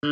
Hi,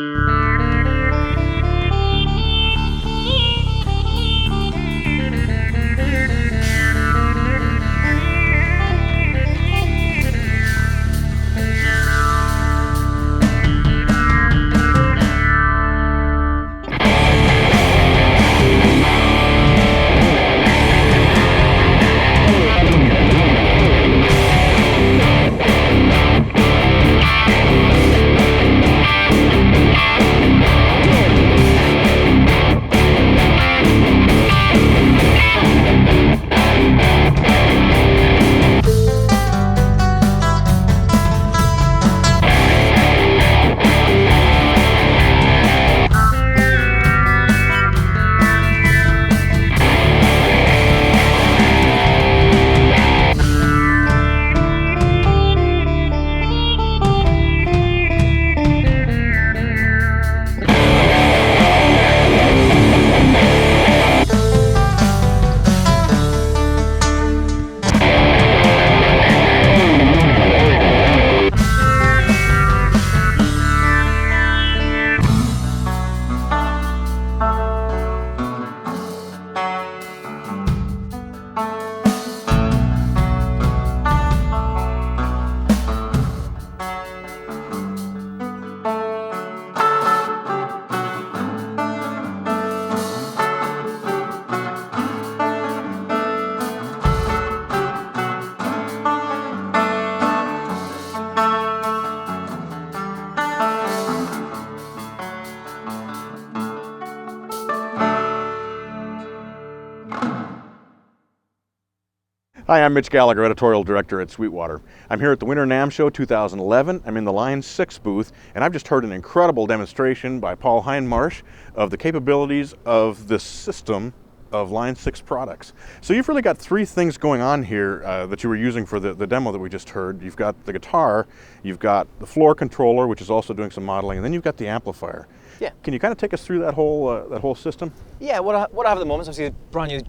I'm Mitch Gallagher, Editorial Director at Sweetwater. I'm here at the Winter NAMM Show 2011. I'm in the Line 6 booth, and I've just heard an incredible demonstration by Paul Hindmarsh of the capabilities of this system of Line 6 products. So you've really got three things going on here that you were using for the demo that we just heard. You've got the guitar, you've got the floor controller, which is also doing some modeling, and then you've got the amplifier. Yeah. Can you kind of take us through that whole system? Yeah, what I have at the moment is obviously a brand new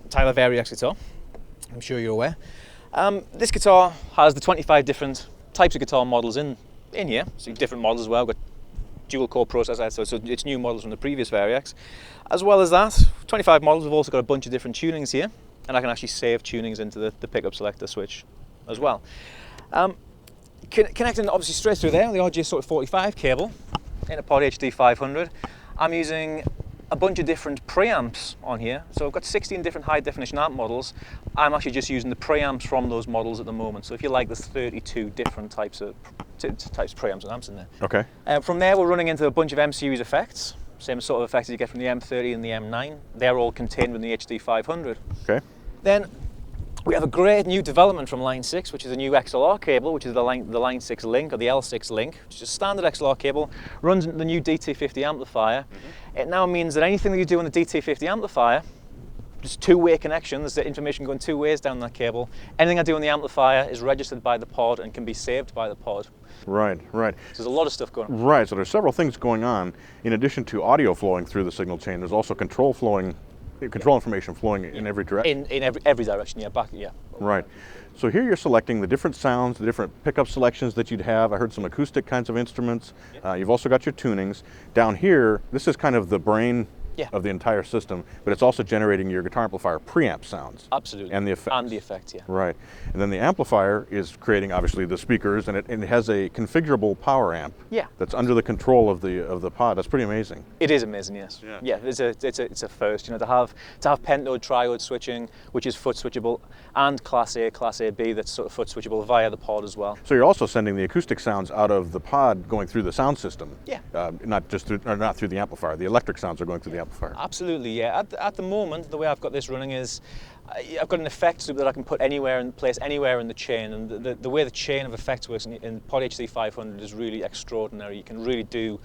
Tyler Variax guitar. I'm sure you're aware. This guitar has the 25 different types of guitar models in here, so different models as well. We've got dual core processor, so it's new models from the previous Variax. As well as that, 25 models, we've also got a bunch of different tunings here, and I can actually save tunings into the pickup selector switch as well. Connecting obviously straight through there, the RJ45 cable in a PODHD 500. I'm using a bunch of different preamps on here. So I've got 16 different high definition amp models. I'm actually just using the preamps from those models at the moment. So if you like, there's 32 different types of preamps and amps in there. Okay. From there, we're running into a bunch of M series effects. Same sort of effects you get from the M30 and the M9. They're all contained within the HD 500. Okay. Then we have a great new development from Line 6, which is a new XLR cable, which is the Line 6 link, or the L6 link, which is a standard XLR cable, runs into the new DT50 amplifier. Mm-hmm. It now means that anything that you do on the DT50 amplifier, just two-way connection, there's the information going two ways down that cable. Anything I do on the amplifier is registered by the pod and can be saved by the pod. Right, right. So there's a lot of stuff going on. Right, so there's several things going on. In addition to audio flowing through the signal chain, there's also control information flowing in every direction. In every direction, yeah, back, yeah. Right. So here you're selecting the different sounds, the different pickup selections that you'd have. I heard some acoustic kinds of instruments. You've also got your tunings. Down here, this is kind of the brain of the entire system, but it's also generating your guitar amplifier preamp sounds. Absolutely. And the effects. And the effects, yeah. Right. And then the amplifier is creating, obviously, the speakers, and it has a configurable power amp. Yeah. That's under the control of the pod. That's pretty amazing. It is amazing, yes. Yeah, it's a first, to have pentode, triode switching, which is foot switchable, and Class A, Class AB, that's sort of foot switchable via the pod as well. So you're also sending the acoustic sounds out of the pod going through the sound system. Yeah. Not through the amplifier. The electric sounds are going through the amplifier. Absolutely, yeah. At the moment, the way I've got this running is I've got an effects loop that I can put anywhere in the chain, and the way the chain of effects works in PODHD 500 is really extraordinary. You can really do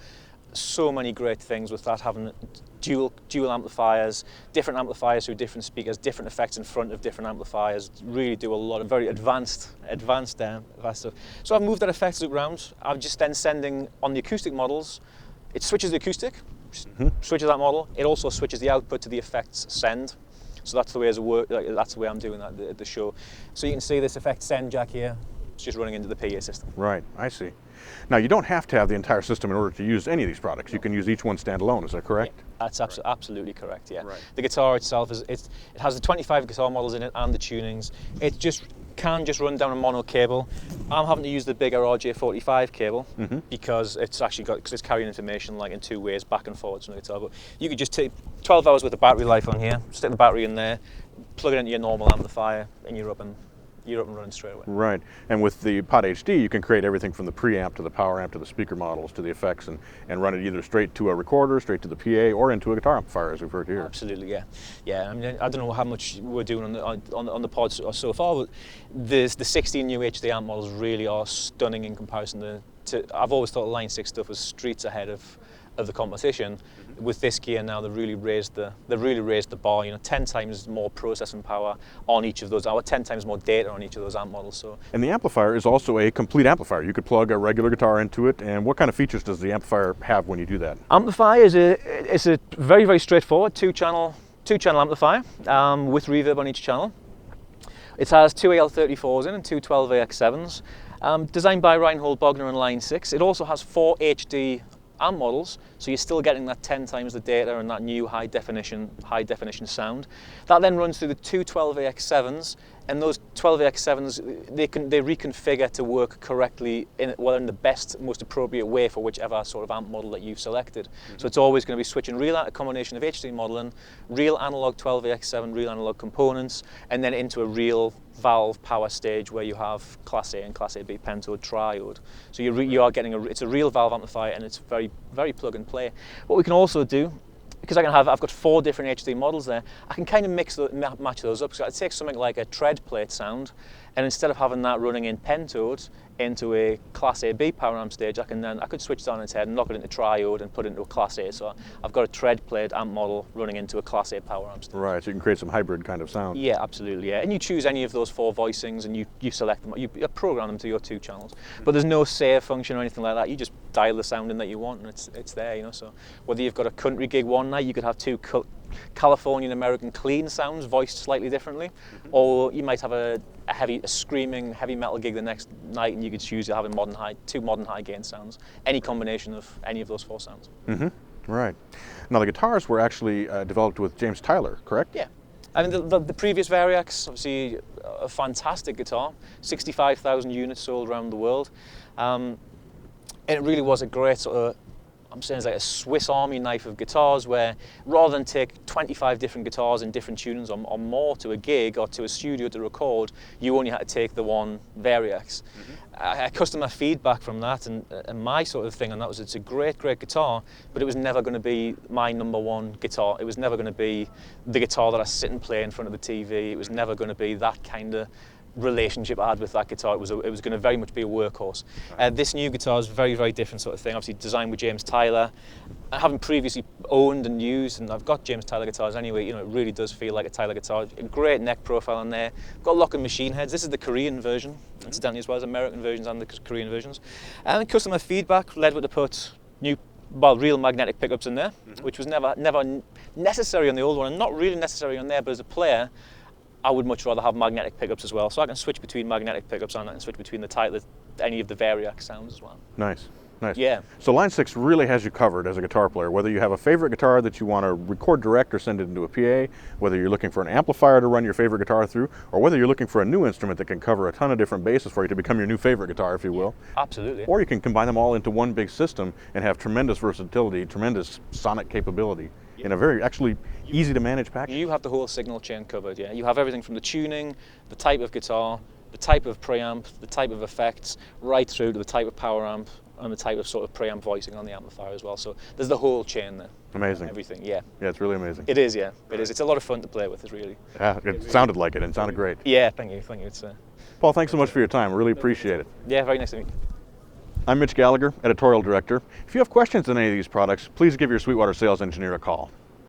so many great things with that, having dual amplifiers, different amplifiers through different speakers, different effects in front of different amplifiers, really do a lot of very advanced stuff. So I've moved that effects loop around. I'm just then sending on the acoustic models, it switches the acoustic, switches that model. It also switches the output to the effects send. So that's the way that's the way I'm doing that at the show. So you can see this effect send jack here. It's just running into the PA system. Right, I see. Now, you don't have to have the entire system in order to use any of these products. You can use each one standalone, is that correct? Yeah, that's absolutely correct, yeah. Right. The guitar itself, it has the 25 guitar models in it and the tunings. It can just run down a mono cable. I'm having to use the bigger RJ45 cable because it's carrying information like in 2 ways, back and forwards from the guitar. But you could just take 12 hours worth of battery life on here, stick the battery in there, plug it into your normal amplifier, and you're up and running straight away. Right, and with the PODHD, you can create everything from the preamp to the power amp to the speaker models to the effects and run it either straight to a recorder, straight to the PA, or into a guitar amplifier, as we've heard here. Absolutely, yeah. Yeah, I mean, I don't know how much we're doing on the pods so far, but the 16 new HD amp models really are stunning in comparison to I've always thought the Line 6 stuff was streets ahead of the competition. With this gear now, they've really raised the bar. 10 times more processing power on each of those, or 10 times more data on each of those amp models. So, and the amplifier is also a complete amplifier. You could plug a regular guitar into it. And what kind of features does the amplifier have when you do that? Amplifier is a very, very straightforward two-channel amplifier with reverb on each channel. It has 2 AL34s in and 2 12AX7s. Designed by Reinhold Bogner and Line 6. It also has 4 HD amp models, so you're still getting that 10 times the data and that new high definition sound. That then runs through the 2 12AX7s, and those 12AX7s they reconfigure to work correctly in the best, most appropriate way for whichever sort of amp model that you've selected. So it's always going to be switching a combination of HD modeling, real analog 12AX7, real analog components, and then into a real valve power stage where you have Class A and Class AB pentode triode. So you are getting it's a real valve amplifier, and it's very, very plug and play. What we can also do, because I've got 4 different HD models there, I can kind of match those up. So I take something like a tread plate sound, and instead of having that running in pentode into a Class AB power amp stage, I could switch that on its head and knock it into triode and put it into a Class A. So I've got a tread plate amp model running into a Class A power amp stage. Right, so you can create some hybrid kind of sound. Yeah, absolutely, yeah. And you choose any of those 4 voicings and you select them, you program them to your 2 channels. But there's no save function or anything like that. You just dial the sound in that you want, and it's there, So whether you've got a country gig one night, you could have 2 Californian American clean sounds voiced slightly differently, or you might have a screaming heavy metal gig the next night, and you could choose to have 2 modern high gain sounds. Any combination of any of those 4 sounds. Right. Now the guitars were actually developed with James Tyler, correct? Yeah. I mean, the previous Variax, obviously a fantastic guitar, 65,000 units sold around the world. And it really was a great sort of, I'm saying it's like a Swiss Army knife of guitars, where rather than take 25 different guitars in different tunings or more to a gig or to a studio to record, you only had to take the one Variax. Customer feedback from that and my sort of thing on that was, it's a great guitar, but it was never going to be my #1 guitar. It was never going to be the guitar that I sit and play in front of the TV. It was never going to be that kind of relationship I had with that guitar. It was going to very much be a workhorse. This new guitar is very, very different sort of thing. Obviously designed with James Tyler. I haven't previously owned and used, and I've got James Tyler guitars anyway. It really does feel like a Tyler guitar. A great neck profile on there. Got lock and machine heads. This is the Korean version, incidentally, as well as American versions and the Korean versions. And customer feedback led with to put real magnetic pickups in there, which was never necessary on the old one, and not really necessary on there. But as a player, I would much rather have magnetic pickups as well, so I can switch between magnetic pickups and I can switch between any of the Variax sounds as well. Nice. Yeah. So Line 6 really has you covered as a guitar player, whether you have a favorite guitar that you want to record direct or send it into a PA, whether you're looking for an amplifier to run your favorite guitar through, or whether you're looking for a new instrument that can cover a ton of different bases for you to become your new favorite guitar, if you will. Absolutely. Or you can combine them all into one big system and have tremendous versatility, tremendous sonic capability in a very actually easy to manage package. You have the whole signal chain covered, yeah. You have everything from the tuning, the type of guitar, the type of preamp, the type of effects, right through to the type of power amp and the type of sort of preamp voicing on the amplifier as well. So there's the whole chain there. Amazing. Everything, yeah. Yeah, it's really amazing. It is, yeah. It is. It's a lot of fun to play with, it's really. Yeah, it sounded like it and sounded great. Yeah, thank you. It's, Paul, thanks so much for your time. I really appreciate it. Yeah, very nice to meet you. I'm Mitch Gallagher, Editorial Director. If you have questions on any of these products, please give your Sweetwater sales engineer a call.